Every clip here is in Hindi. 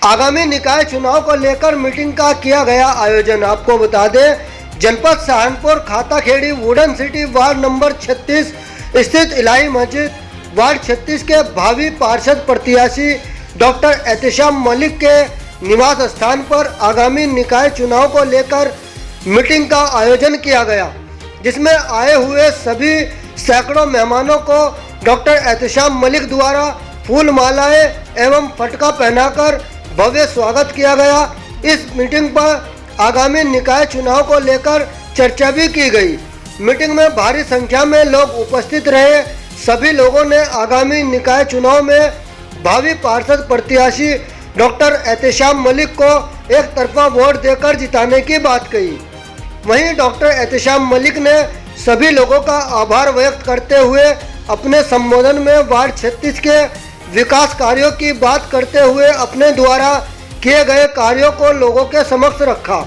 आगामी निकाय चुनाव को लेकर मीटिंग का किया गया आयोजन। आपको बता दें, जनपद Saharanpur Khatakheri wooden city ward number 36 स्थित इलाही मस्जिद वार्ड 36 के भावी पार्षद प्रत्याशी डॉक्टर एहतेशाम मलिक के निवास स्थान पर आगामी निकाय चुनाव को लेकर मीटिंग का आयोजन किया गया, जिसमें आए हुए सभी सैकड़ों मेहमानों को डॉक्टर एहतेशाम मलिक द्वारा फूल मालाएं एवं फटका पहनाकर भव्य स्वागत किया गया। इस मीटिंग पर आगामी निकाय चुनाव को लेकर चर्चा भी की गई। मीटिंग में भारी संख्या में लोग उपस्थित रहे। सभी लोगों ने आगामी निकाय चुनाव में भावी पार्षद प्रत्याशी डॉक्टर एहतेशाम मलिक को एक तरफा वोट देकर जिताने की बात कही। वहीं डॉक्टर एहतेशाम मलिक ने सभी लोगों का आभार व्यक्त करते हुए अपने संबोधन में वार्ड 36 के विकास कार्यों की बात करते हुए अपने द्वारा किए गए कार्यों को लोगों के समक्ष रखा।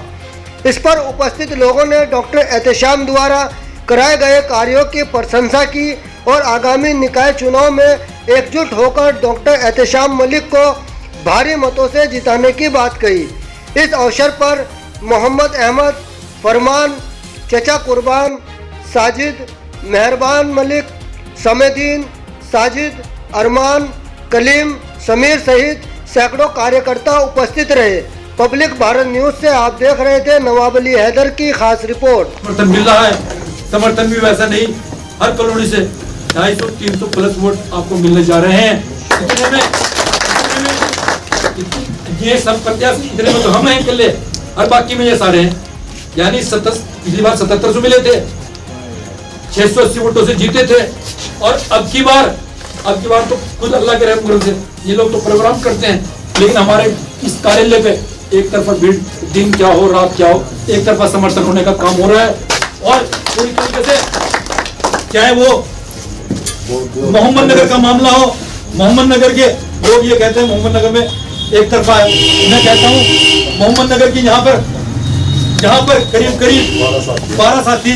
इस पर उपस्थित लोगों ने डॉक्टर एहतेशाम द्वारा कराए गए कार्यों की प्रशंसा की और आगामी निकाय चुनाव में एकजुट होकर डॉक्टर एहतेशाम मलिक को भारी मतों से जिताने की बात कही। इस अवसर पर मोहम्मद अहमद, फरमान, चचा कुर्बान, साजिद, मेहरबान मलिक, समेदीन, साजिद, अरमान, कलीम, समीर सहित सैकड़ों कार्यकर्ता उपस्थित रहे। पब्लिक भारत न्यूज से आप देख रहे थे नवाब अली हैदर की खास रिपोर्ट। समर्थन मिल रहा है, समर्थन भी वैसा नहीं, हर कॉलोनी से 250-300 प्लस वोट आपको मिलने जा रहे हैं। इतने में ये सब प्रत्याशी, इतने में तो हम हैं अकेले और बाकी में ये सारे हैं। यानी पिछली बार 7700 मिले थे, 680 वोटों से जीते थे। और अब की बार तो खुद अल्लाह के रहम से ये लोग तो प्रोग्राम करते हैं, लेकिन हमारे इस कार्यालय पे एक तरफा भीड़, दिन क्या हो रात क्या हो, एक तरफा समर्थन होने का काम हो रहा है। और पूरी तरीके से चाहे वो मोहम्मद नगर का मामला हो, मोहम्मद नगर के लोग ये कहते हैं मोहम्मद नगर में एक तरफा है। मैं कहता हूँ मोहम्मद नगर की जहाँ पर करीब 12 साथी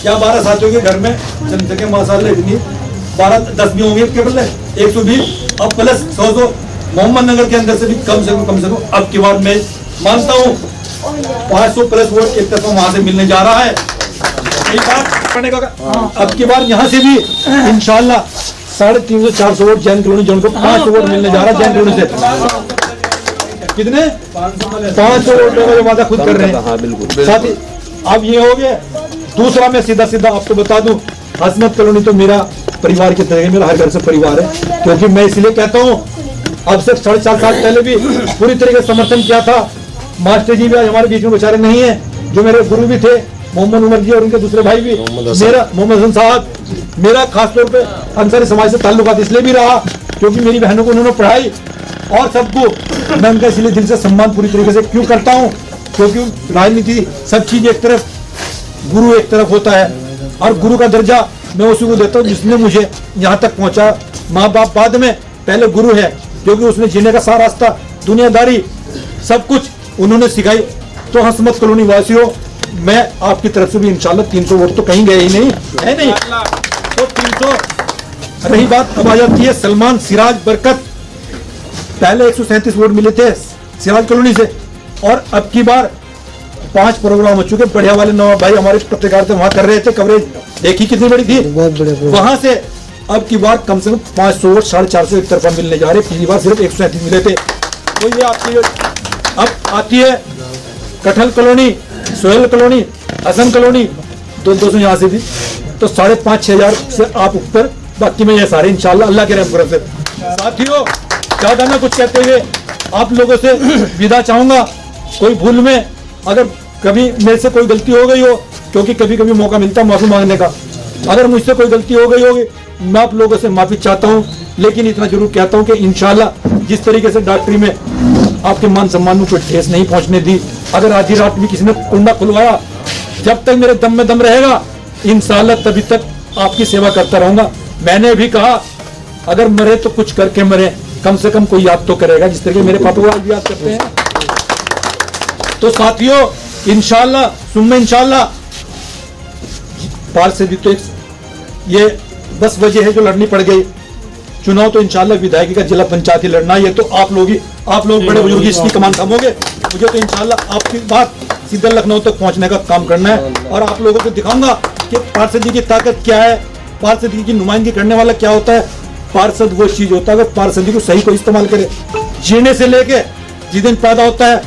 या 12 साथियों के घर में जनसंख्या माशाल्लाह इतनी 12-10 भी होंगे केवल 120, अब प्लस 100 मोहम्मद नगर के अंदर से भी कम से कम अब की बार मैं मानता हूँ 500 प्लस वोट एक तरफा वहां से मिलने जा रहा है। अब की बार यहाँ से भी इंशाल्लाह 350-400 वोट जैन कॉलोनी जोन को 500 वोट मिलने जा रहा है। जैन कॉलोनी से कितने 500 वोटों का वादा खुद कर रहे हैं। हाँ बिल्कुल साथ ही अब ये हो गया। दूसरा मैं सीधा आपको बता दूं, हसमत कॉलोनी तो मेरा परिवार की तरह, मेरा हर घर से परिवार है, क्योंकि मैं इसलिए कहता हूँ अब से 4.5 साल पहले भी पूरी तरीके से समर्थन किया था। मास्टर जी भी आज हमारे बीच में बेचारे नहीं है, जो मेरे गुरु भी थे मोहम्मद उमर जी और उनके दूसरे भाई भी, मेरा मोहम्मद हसन साहब, मेरा खासतौर पे अंसारी समाज से ताल्लुकात इसलिए भी रहा क्योंकि मेरी बहनों को उन्होंने पढ़ाई और सबको मैं उनका इसलिए दिल से सम्मान पूरी तरीके से क्यों करता हूँ, क्योंकि राजनीति सब चीज एक तरफ, गुरु एक तरफ होता है और गुरु का दर्जा मैं उसी को देता हूँ जिसने मुझे यहाँ तक पहुँचा। माँ बाप बाद में, पहले गुरु है क्योंकि उसने जीने का सारा रास्ता, दुनियादारी सब कुछ उन्होंने सिखाई। तो हसमत कॉलोनी वासियों, मैं आपकी तरफ से भी इंशाल्लाह 300 वोट तो कहीं गए ही नहीं है नहीं, तो 300 रही बात। अब आ जाती है सलमान, सिराज, बरकत। पहले 137 वोट मिले थे सिराज कॉलोनी से और अब की बार 5 प्रोग्राम हो चुके। बढ़िया वाले नवाब भाई हमारे पत्रकार थे, वहां कर रहे थे कवरेज, देखी कितनी बड़ी थी, बहुत बड़े। वहां से अब की बार कम से कम 500 वोट 450 एक तरफा मिलने जा रहे। पिछली बार सिर्फ 137 मिले थे। तो ये आपकी अब आती है Kathal colony, Sohail colony, Hasan colony, 200 यहाँ से भी, तो 5,500-6,000 से आप ऊपर। बाकी में ये सारे इंशाल्लाह अल्लाह के रहम से। साथियों, ज्यादा ना कुछ कहते हुए आप लोगों से विदा चाहूंगा। कोई भूल में अगर कभी मेरे से कोई गलती हो गई हो, क्योंकि कभी कभी मौका मिलता है माफी मांगने का, अगर मुझसे कोई गलती हो गई होगी मैं आप लोगों से माफी चाहता हूं। लेकिन इतना जरूर कहता हूं कि इंशाल्लाह जिस तरीके से डॉक्टरी में आपके मान सम्मान में कोई ठेस नहीं पहुंचने दी। अगर आधी रात भी किसी ने कुंडा खुलवाया, जब तक मेरे दम में दम रहेगा इंशाल्लाह तभी तक आपकी सेवा करता रहूंगा। मैंने भी कहा अगर मरे तो कुछ करके मरे, कम से कम कोई याद तो करेगा, जिस तरीके मेरे पापा को आज भी याद करते हैं। तो साथियों, इंशाल्लाह सुम्मा इंशाल्लाह पार से भी तो ये 10 वजह है जो लड़नी पड़ गई। चुनाव तो इंशाल्लाह विधायकी का जिला पंचायती लड़ना है, ये तो आप लोग बड़े बुजुर्ग इसकी कमान थामोगे। मुझे तो इंशाल्लाह आपकी बात सीधा लखनऊ तक पहुंचने का काम करना है और आप लोगों को दिखाऊंगा कि पार्षद जी की ताकत क्या है, पार्षद जी की नुमाइंदगी करने वाला क्या होता है। पार्षद वो चीज होता है अगर पार्षद जी को सही को इस्तेमाल करे, जीने से लेके जिस दिन पैदा होता है,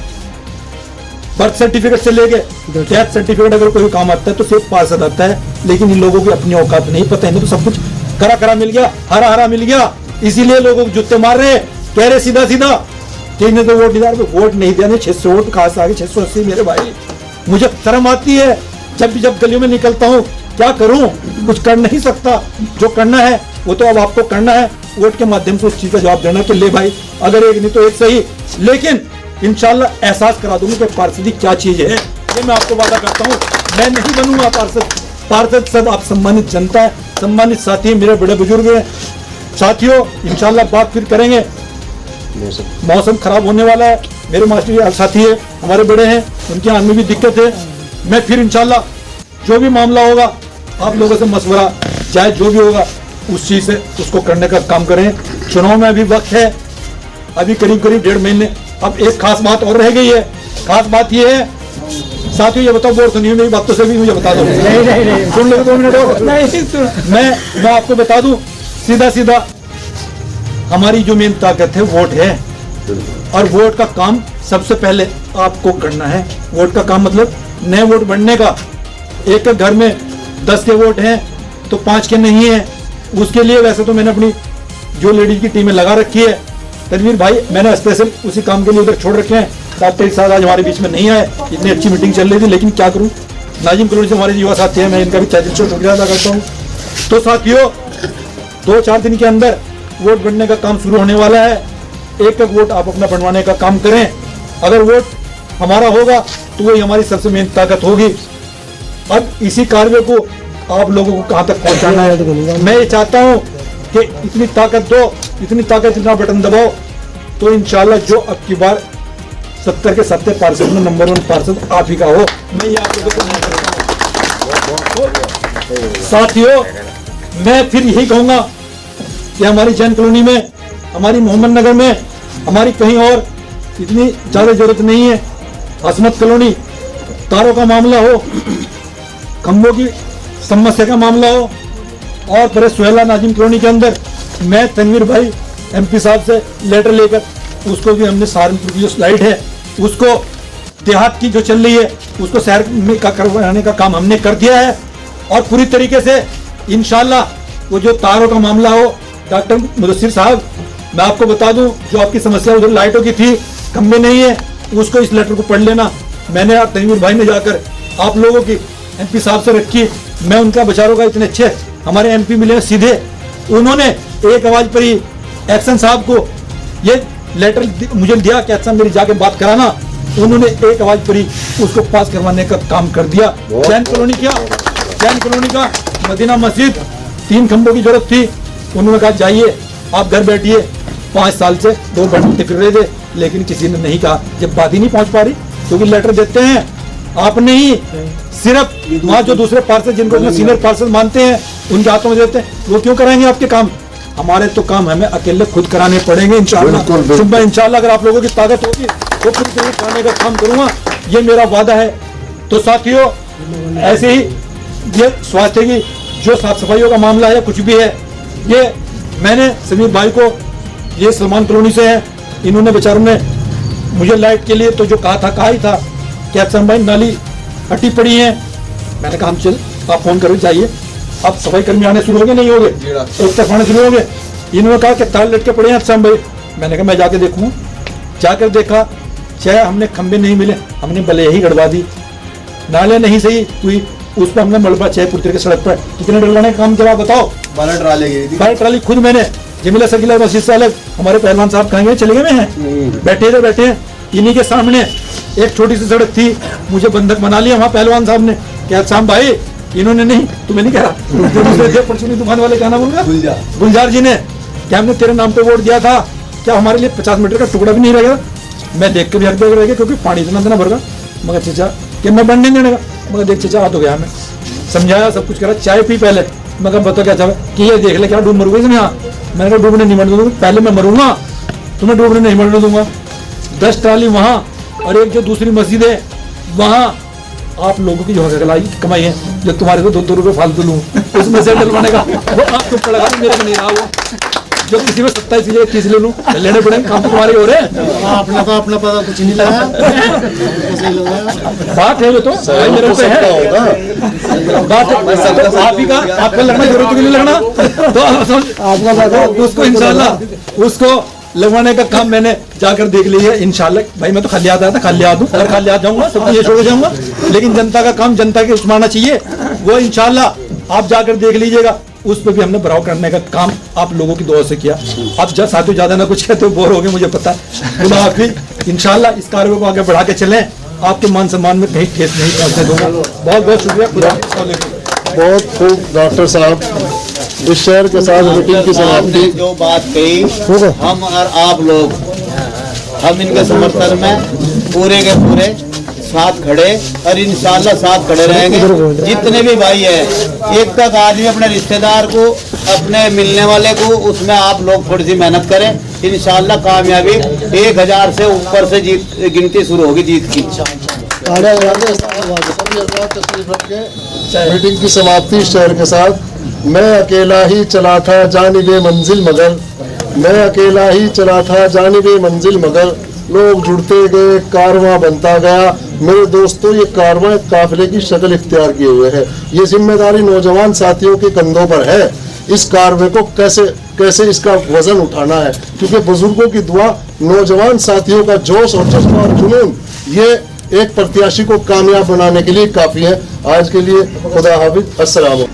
बर्थ सर्टिफिकेट से लेके डेथ सर्टिफिकेट अगर कोई काम आता है तो सिर्फ पार्षद आता है। लेकिन इन लोगों की अपनी औकात नहीं पता, इन्हें तो सब कुछ करा मिल गया, हरा मिल गया, इसीलिए लोगों को जूते मार रहे, कह रहे सीधा कि इन्हें तो वोट नहीं दिया। 600 वोट कहाँ से आ गए, 680 मेरे भाई। मुझे शर्म आती है जब गलियों में निकलता हूँ, क्या करूं, कुछ कर नहीं सकता। जो करना है वो तो अब आपको करना है, वोट के माध्यम से उस चीज का जवाब देना कि ले भाई अगर एक नहीं तो एक सही। लेकिन इंशाल्लाह एहसास करा दूंगा कि पार्षदी क्या चीज है, ये मैं आपको वादा करता हूँ। मैं नहीं बनूंगा पार्षद सब आप सम्मानित जनता है, सम्मानित साथी मेरे बड़े बुजुर्ग हैं। साथियों इंशाल्लाह बात फिर करेंगे, मौसम खराब होने वाला है। मेरे मास्टर साथी है, हमारे बड़े हैं, उनके आने में भी दिक्कत है। मैं फिर इंशाल्लाह जो भी मामला होगा आप लोगों से मशवरा, चाहे जो भी होगा उस चीज से उसको करने का काम करें। चुनाव में अभी वक्त है, अभी करीब 1.5 महीने। अब एक खास बात और रह गई है, खास बात ये है साथियों, ये बताओ वोट सुनिए मेरी बातों से भी मुझे बता दो। नहीं सुन लो 2 मिनट और। मैं आपको बता दूं सीधा हमारी जो मेन ताकत है वोट है, और वोट का काम सबसे पहले आपको करना है। वोट का काम मतलब नए वोट बढ़ने का। एक घर में 10 के वोट हैं तो 5 के नहीं है। उसके लिए वैसे तो मैंने अपनी जो लेडीज की टीमें लगा रखी है, तनवीर भाई मैंने स्पेशल उसी काम के लिए उधर छोड़ रखे हैं। डॉक्टर साहब आज हमारे बीच में नहीं आए, इतनी अच्छी मीटिंग चल रही थी, लेकिन क्या करूं, नाजिम कॉलोनी से हमारे युवा साथी हैं, मैं इनका भी तहे दिल से शुक्रिया अदा करता हूँ। तो साथियों 2-4 दिन के अंदर वोट बढ़ने का काम शुरू होने वाला है। एक वोट आप अपना बनवाने का काम करें। अगर वोट हमारा होगा तो वही हमारी सबसे मेन ताकत होगी। अब इसी कार्य को आप लोगों को कहां तक पहुंचाना है, मैं ये चाहता हूं कि इतनी ताकत दो, इतनी ताकत, इतना बटन दबाओ तो इंशाल्लाह जो अब की बार 70 के 70 पार्षद में नंबर 1 पार्षद आप ही का हो। मैं ये आप लोगों को साथियों मैं फिर यही कहूंगा कि हमारी जैन कॉलोनी में, हमारी मोहम्मद नगर में, हमारी कहीं और इतनी ज्यादा जरूरत नहीं है। असमत कॉलोनी, तारों का मामला हो, खंभों की समस्या का मामला हो, और फिर सुहेला नाजिम कॉलोनी के अंदर मैं तनवीर भाई एमपी साहब से लेटर लेकर उसको भी हमने सहारनपुर की जो स्लाइड है उसको देहात की जो चल रही है उसको शहर में करवाने का काम हमने कर दिया है। और पूरी तरीके से इंशाल्लाह वो जो तारों का मामला हो, डॉक्टर मुदस्सिर साहब मैं आपको बता दूं जो आपकी समस्या उधर लाइटों की थी, खंबे नहीं है, उसको इस लेटर को पढ़ लेना। मैंने तनवीर भाई ने जाकर आप लोगों की एमपी साहब से रखी, मैं उनका बेचारों का इतने अच्छे हमारे एमपी मिले सीधे, उन्होंने एक आवाज पर ही एक्शन साहब को ये लेटर मुझे दिया कि एक्शन मेरी जाके बात कराना, उन्होंने एक आवाज पर ही उसको पास करवाने का काम कर दिया। जैन कॉलोनी का मदीना मस्जिद 3 खंभों की जरूरत थी, उन्होंने कहा जाइए आप घर बैठिए, 5 साल से 2 घंटे फिर रहे थे, लेकिन किसी ने नहीं कहा। जब बात ही नहीं पहुंच पा रही क्योंकि लेटर देते हैं आपने ही, सिर्फ वहाँ जो दूसरे पार्षद जिनको अपना सीनियर पार्षद मानते हैं उनके हाथों में देते हैं, वो क्यों कराएंगे आपके काम। हमारे तो काम हमें अकेले खुद कराने पड़ेंगे इंशाल्लाह। इंशाल्लाह अगर आप लोगों की ताकत होगी तो खुद कराने का काम करूंगा, ये मेरा वादा है। तो साथियों ऐसे ही ये स्वास्थ्य की जो साफ सफाइयों का मामला है, कुछ भी है, ये मैंने समीर भाई को, ये सलमान कॉलोनी से है, इन्होंने बेचारों ने मुझे लाइट के लिए तो जो कहा ही था कि अक्सर भाई नाली हटी पड़ी है, मैंने कहा हम चल आप फोन करो जाइए, अब सफाई कर्मी आने शुरू हो गए, नहीं हो गए, एक तरफ आने शुरू हो गए। इन्होंने कहा कि तार लटके पड़े हैं अक्सर भाई, मैंने कहा मैं जाके देखूँ। जाकर देखा, चाहे हमने खंबे नहीं मिले, हमने भले ही गड़वा दी, नाले नहीं सही हुई, उस पर हमने मलबा चाहे पुत्र के सड़क पर कितने डलवाने का काम, जवाब बताओ। 12 ट्राली खुद मैंने जमीला सर्किल मस्जिद से अलग, हमारे पहलवान साहब कहेंगे चले गए हैं, बैठे इन्हीं के सामने एक छोटी सी सड़क थी, मुझे बंधक बना लिया वहाँ पहलवान साहब ने, क्या शाम भाई इन्होंने नहीं, तुम्हें नहीं कहा, दूसरे दुकान वाले क्या नाम उनका, गुलजार जी ने, क्या हमने तेरे नाम पे वोट दिया था, क्या हमारे लिए 50 मीटर का टुकड़ा भी नहीं रहेगा। मैं देख के भी हक रह गया क्योंकि पानी इतना भर गया, मगर चाचा कि मैं बनने देने का, मगर देख चाचा आ तो गया, मैं समझाया सब कुछ करा, चाय पी पहले मैं कहा बताओ क्या चाहे कि ये देख ले क्या डूब मरूंगा इसमें। हाँ मैंने कहा डूबने नहीं मरने दूंगा, पहले मैं मरूंगा, तुम्हें डूबने नहीं मरने दूंगा। 10 ट्राली वहाँ और एक जो दूसरी मस्जिद है वहाँ आप लोगों की जो कमाई है, जो तुम्हारे को 2-2 रुपये फालतू लूँ उसमें से डलवाने का वो आपको पड़ेगा, मेरे को नहीं रहा वो। जो किसी में 27 या 30 ले लूँ लेने पड़ेंगे, काम तो तुम्हारे हो रहे हैं। अपना पता कुछ नहीं लगा बात है वो तो मेरे पे है बात है, तो आप ही का आपका लगना जरूरत के लिए लगना तो आपका बात है उसको इंशाल्लाह उसको लगवाने का काम मैंने जाकर देख लिया है इंशाल्लाह। भाई मैं तो खाली आता था, खाली आ दूं अगर खाली आ जाऊंगा सब ये छोड़ जाऊंगा, लेकिन जनता का काम जनता के उसमें आना चाहिए, वो इंशाल्लाह आप जाकर देख लीजिएगा। उस पर भी हमने बराव करने का काम आप लोगों की दुआ से किया। आप जब साथियों ज्यादा ना कुछ कहते हो बोर हो गए, मुझे पता है। इंशाल्लाह इस कार्य को आगे बढ़ा के चलें, आपके मान सम्मान में कहीं ठेस नहीं पहुंचने दूंगा। बहुत बहुत शुक्रिया, खुदा। बहुत खूब डॉक्टर साहब, इस शहर के साथ मीटिंग की समाप्ति जो बात कही, हम और आप लोग हम इनके समर्थन में पूरे के पूरे साथ खड़े और इंशाल्लाह साथ खड़े रहेंगे। जितने भी भाई है, एक तक आदमी अपने रिश्तेदार को, अपने मिलने वाले को, उसमें आप लोग थोड़ी सी मेहनत करें, इंशाल्लाह कामयाबी 1000 से ऊपर से जीत गिनती शुरू होगी जीत की। मीटिंग की समाप्ति शहर के साथ। मैं अकेला ही चला था जानिबे मंजिल मगर, मैं अकेला ही चला था जानिबे मंजिल मगर, लोग जुड़ते गए, कारवां बनता गया। मेरे दोस्तों, ये कारवां एक काफिले की शक्ल इख्तियार किए हुए है। ये जिम्मेदारी नौजवान साथियों के कंधों पर है। इस कारवे को कैसे इसका वजन उठाना है, क्योंकि बुजुर्गों की दुआ, नौजवान साथियों का जोश और जज्बा और जुनून, ये एक प्रत्याशी को कामयाब बनाने के लिए काफी है। आज के लिए खुदा हाफिज, अस्सलाम।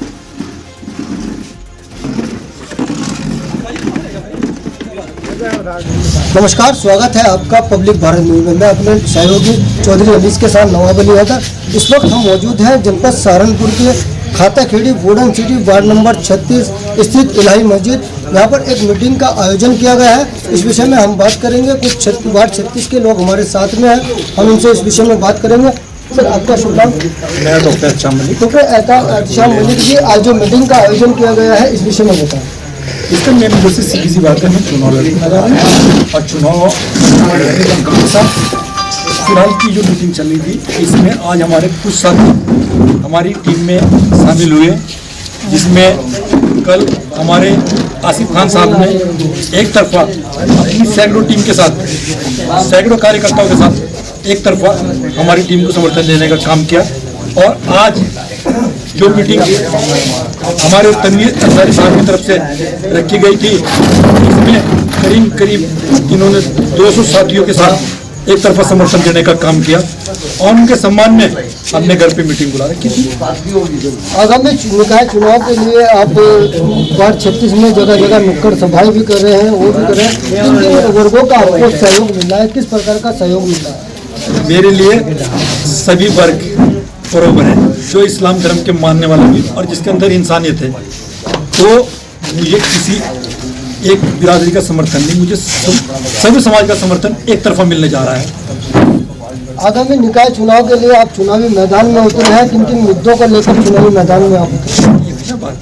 नमस्कार, स्वागत है आपका पब्लिक भारत न्यूज में। मैं अपने सहयोगी चौधरी अलीस के साथ नवाब अली था। इस वक्त हम मौजूद हैं जनपद सहारनपुर के Khata Kheri wooden city ward number 36 स्थित इलाही मस्जिद। यहाँ पर एक मीटिंग का आयोजन किया गया है। इस विषय में हम बात करेंगे। कुछ वार्ड 36 के लोग हमारे साथ में हैं, हम उनसे इस विषय में बात करेंगे। सर, आपका शुभ नाम? मैं डॉक्टर एहतशाम मलिक। डॉक्टर एहतशाम मलिक जी, आज जो मीटिंग का आयोजन किया गया है इस विषय में बताएं। इसका मेन मुझे सीधी सी बात है, मैं चुनाव लड़ने जा रहा हूँ और चुनाव फिलहाल की जो मीटिंग चल रही थी, इसमें आज हमारे कुछ साथी हमारी टीम में शामिल हुए, जिसमें कल हमारे आसिफ खान साहब ने एक तरफा अपनी सैकड़ों टीम के साथ, सैकड़ों कार्यकर्ताओं के साथ एक तरफा हमारी टीम को समर्थन देने का काम किया। और आज जो मीटिंग हमारे तनवीर अंसारी साहब की तरफ से रखी गई थी, इसमें करीब इन्होंने 200 साथियों के साथ एक तरफा समर्थन देने का काम किया और उनके सम्मान में हमने घर पे मीटिंग बुला रखी थी। आगामी निकाय चुनाव के लिए आप वार्ड 36 में जगह जगह नुक्कड़ सभाएं भी कर रहे हैं, वो भी कर रहे हैं। किन वर्गों का आपको सहयोग मिल रहा है, किस प्रकार का सहयोग मिल रहा है? मेरे लिए सभी वर्ग बराबर है, जो इस्लाम धर्म के मानने वाला भी और जिसके अंदर इंसानियत है। तो मुझे किसी एक बिरादरी का समर्थन नहीं, मुझे सभी समाज का समर्थन एक तरफा मिलने जा रहा है। आगामी निकाय चुनाव के लिए आप चुनावी मैदान में उतरे हैं, किन किन मुद्दों को लेकर चुनावी मैदान में आप उतरे? ये बात,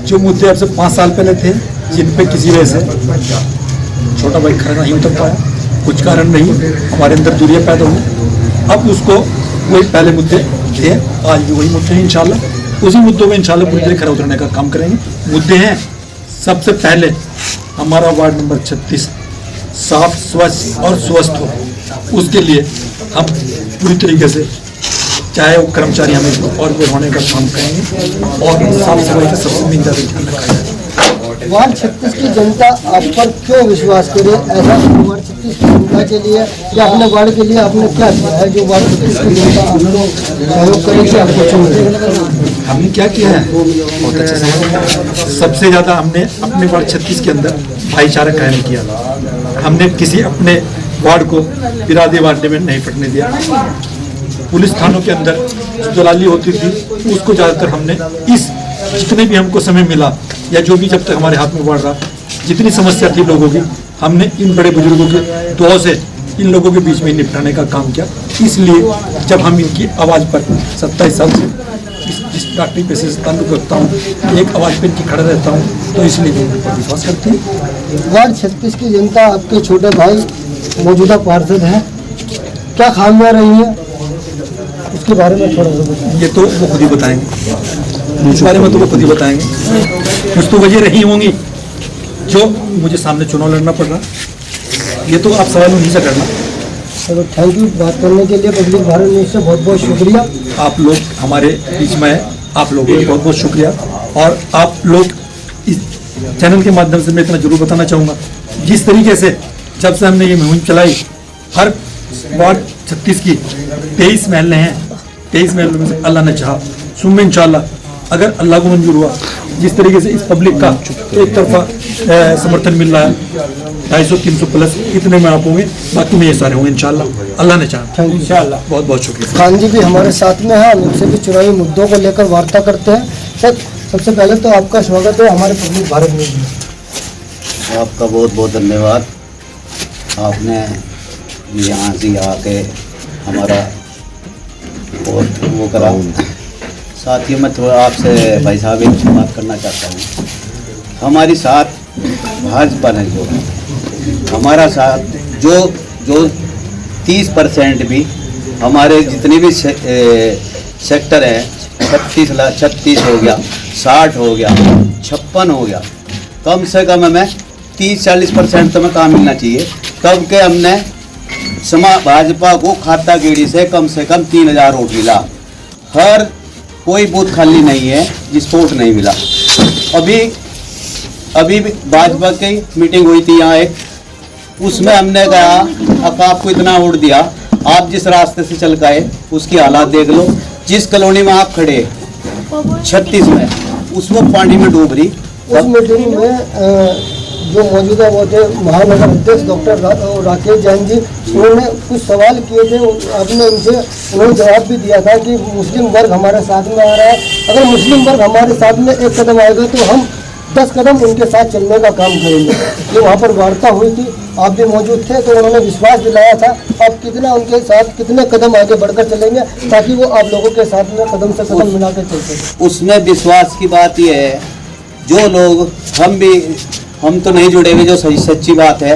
जो मुद्दे अब से 5 साल पहले थे, जिन पे किसी वजह से छोटा भाई खड़ा नहीं उतर पाया, कुछ कारण नहीं, हमारे अंदर दूरियां पैदा हुई, अब उसको वही पहले मुद्दे थे, आज भी वही मुद्दे हैं। इंशाल्लाह उसी मुद्दों में इंशाल्लाह पूरी तरह खरा उतरने का काम करेंगे। मुद्दे हैं, सबसे पहले हमारा वार्ड नंबर 36 साफ, स्वच्छ और स्वस्थ हो, उसके लिए हम पूरी तरीके से, चाहे वो कर्मचारी हमें और बढ़ाने का काम करेंगे और साफ सफाई का सबसे मेन ज़्यादा ध्यान रखा जाए। वार्ड 36 की जनता आप पर क्यों विश्वास करे? ऐसा वार्ड 36 की जनता के लिए या अपने वार्ड के लिए आपने क्या किया है जो वार्ड 36 की जनता आपको सहयोग करेगी, आपको चुने? हमने क्या किया है? बहुत अच्छा सवाल। सबसे ज़्यादा हमने अपने वार्ड 36 के अंदर भाईचारा कायम किया। हमने किसी अपने वार्ड को बिरादरी बांटने में नहीं पड़ने दिया। पुलिस थानों के अंदर जो दलाली होती थी, उसको ज़्यादातर हमने जितने भी हमको समय मिला या जो भी जब तक हमारे हाथ में बढ़ रहा, जितनी समस्या थी लोगों की, हमने इन बड़े बुजुर्गों के दुआ से इन लोगों के बीच में निपटाने का काम किया। इसलिए जब हम इनकी आवाज़ पर 27 साल से जिस डॉक्टरी पेशे से ताल्लुक रखता हूँ, एक आवाज़ पे खड़ा रहता हूँ, तो इसलिए मैं उन पर विश्वास करती हूँ। वार्ड 36 की जनता आपके छोटे भाई मौजूदा पार्षद हैं, क्या खामियां रही हैं उसके बारे में थोड़ा सा बताएं। ये तो वो खुद ही बताएंगे, इस बारे में तो वो खुद ही बताएंगे। कुछ तो वजह रही होंगी जो मुझे सामने चुनाव लड़ना पड़ रहा, ये तो आप सवाल उन्हीं से करना। चलो थैंक यू बात करने के लिए। पब्लिक भारत न्यूज़ से बहुत बहुत शुक्रिया। आप लोग हमारे बीच में हैं, आप लोगों को बहुत बहुत शुक्रिया। और आप लोग इस चैनल के माध्यम से मैं इतना जरूर बताना चाहूँगा, जिस तरीके से जब से हमने ये मुहिम चलाई, हर वार्ड 36 की 23 महल्ले हैं, 23 महल्लों में से अल्लाह ने चाहा सुन इंशाल्लाह, अगर अल्लाह को मंजूर हुआ, जिस तरीके से इस पब्लिक का एक तरफा समर्थन मिल रहा है, 250-300 प्लस इतने में आप होंगे, बाकी में ये सारे होंगे इंशाल्लाह, अल्लाह ने चाहा इंशाल्लाह। बहुत बहुत शुक्रिया। खान जी भी हमारे साथ में हैं, हम उनसे भी चुनावी मुद्दों को लेकर वार्ता करते हैं। सर सबसे पहले तो आपका स्वागत है हमारे पब्लिक भारत न्यूज़ में। आपका बहुत बहुत धन्यवाद। आपने यहाँ से आके हमारा बहुत वो करा। साथ ही मैं थोड़ा आपसे भाई साहब एक बात करना चाहता हूँ। हमारी साथ भाजपा ने जो हमारा साथ जो 30% भी हमारे जितने भी सेक्टर हैं, 36 हो गया, 60 हो गया, 56 हो गया, कम से कम हमें 30-40% तो में काम मिलना चाहिए। तब के हमने भाजपा को खाता गेड़ी से कम 3000 वोट मिला। हर कोई बूथ खाली नहीं है जिस वोट नहीं मिला। अभी भाजपा की मीटिंग हुई थी यहाँ एक, उसमें हमने कहा अब आपको इतना वोट दिया, आप जिस रास्ते से चल गए उसकी हालात देख लो। जिस कॉलोनी में आप खड़े 36 में, उसमें पानी में डूब रही। उस मीटिंग में जो मौजूदा वो थे महानगर अध्यक्ष डॉक्टर राकेश जैन जी, उन्होंने कुछ सवाल किए थे। आपने उन्होंने जवाब भी दिया था कि मुस्लिम वर्ग हमारे साथ में आ रहा है, अगर मुस्लिम वर्ग हमारे साथ में एक कदम आएगा तो हम 10 कदम उनके साथ चलने का काम करेंगे। ये वहाँ पर वार्ता हुई थी, आप भी मौजूद थे, तो उन्होंने विश्वास दिलाया था आप कितना उनके साथ कितने कदम आगे बढ़कर चलेंगे ताकि वो आप लोगों के साथ में कदम से कदम मिलाकर चल सकें। उसमें विश्वास की बात यह है, जो लोग हम तो नहीं जुड़े हुए, जो सच्ची बात है,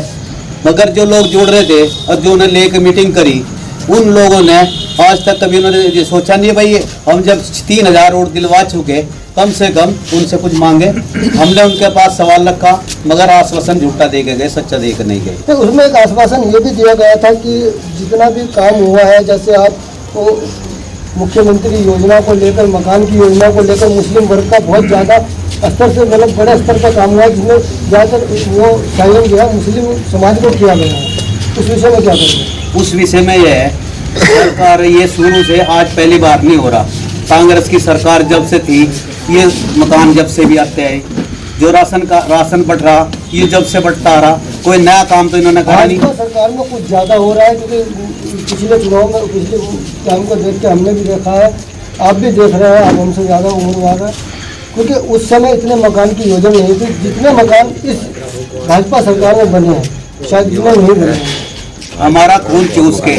मगर जो लोग जुड़ रहे थे और जो उन्हें लेकर मीटिंग करी, उन लोगों ने आज तक कभी उन्होंने सोचा नहीं भाई हम जब 3000 वोट दिलवा चुके, कम से कम उनसे कुछ मांगे। हमने उनके पास सवाल रखा, मगर आश्वासन झूठा दे के गए, सच्चा दे के नहीं गए। तो उसमें एक आश्वासन ये भी दिया गया था कि जितना भी काम हुआ है, जैसे आप मुख्यमंत्री योजना को लेकर, मकान की योजना को लेकर, मुस्लिम वर्ग का बहुत ज़्यादा स्तर से मतलब बड़े स्तर का काम हुआ है, जिसमें ज़्यादातर वो सहयोग जो है मुस्लिम समाज को किया गया है। उस विषय में क्या करेंगे? उस विषय में यह है, सरकार ये शुरू से आज पहली बार नहीं हो रहा। कांग्रेस की सरकार जब से थी, ये मकान जब से भी आते हैं, जो राशन बट रहा, ये जब से बटता आ रहा, कोई नया काम तो इन्होंने करा नहीं। सरकार में कुछ ज़्यादा हो रहा है, क्योंकि पिछले चुनाव में पिछले टाइम को देख के हमने भी देखा है, आप भी देख रहे हैं, आप हमसे ज़्यादा उम्र वाला, क्योंकि उस समय इतने मकान की योजना नहीं थी जितने मकान इस भाजपा सरकार में बने हैं, शायद इतना नहीं बने हैं। हमारा खून चूस के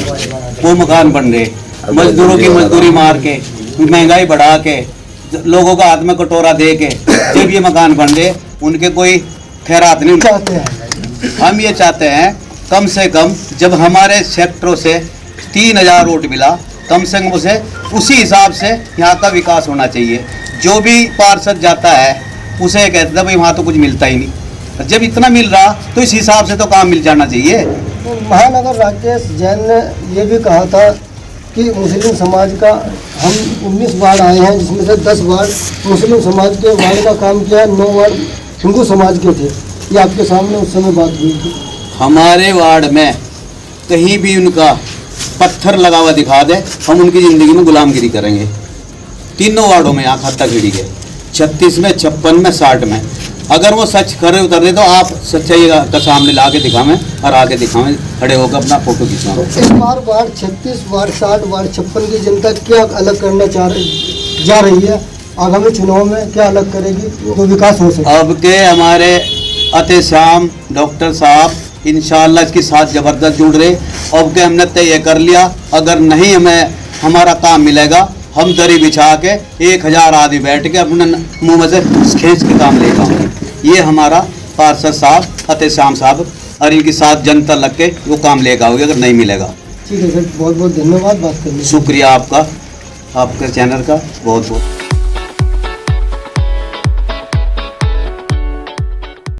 वो मकान बन रहे, मजदूरों की मजदूरी मार के, महंगाई बढ़ा के, लोगों का हाथ में कटोरा दे के जब ये मकान बन रहे, उनके कोई खैरात नहीं चाहते हैं। हम ये चाहते हैं कम से कम जब हमारे सेक्टरों से 3000 वोट मिला, कम से कम उसी हिसाब से यहाँ का विकास होना चाहिए। जो भी पार्षद जाता है उसे कहते थे भाई वहाँ तो कुछ मिलता ही नहीं, जब इतना मिल रहा तो इस हिसाब से तो काम मिल जाना चाहिए। महानगर राकेश जैन ने ये भी कहा था कि मुस्लिम समाज का हम 19 वार्ड आए हैं, जिसमें से 10 वार्ड मुस्लिम समाज के वार्ड का काम किया है, 9 वार्ड हिंदू समाज के थे। ये आपके सामने उस समय बात हुई थी। हमारे वार्ड में कहीं भी उनका पत्थर लगा हुआ दिखा दे, हम उनकी ज़िंदगी में गुलामगिरी करेंगे। तीनों वार्डों में यहाँ खाता खीड़ी के 36 में, 56 में, 60 में, अगर वो सच खड़े उतर रहे तो आप सच्चाई का सामने ला के दिखावें और आके दिखावें, खड़े होकर अपना फोटो खिंचवाएं। इस बार वार्ड 36, वार्ड 60, वार्ड 56 की जनता क्या अलग करना जा रही है? आगामी चुनाव में क्या अलग करेगी तो विकास हो सके? अब के हमारे अते श्याम डॉक्टर साहब इंशाअल्लाह इसके साथ ज़बरदस्त जुड़ रहे। अब के हमने तय कर लिया, अगर नहीं हमें हमारा काम मिलेगा हम दरी बिछा के 1000 आदमी बैठ के अपने मुंह में से खींच के काम लेगा। ये हमारा पार्षद साहब फतेह श्याम साहब और इनके साथ जनता लग के वो काम लेगा होगी, अगर नहीं मिलेगा। ठीक है सर, बहुत बहुत धन्यवाद बात करने के लिए। शुक्रिया आपका, आपके चैनल का बहुत बहुत।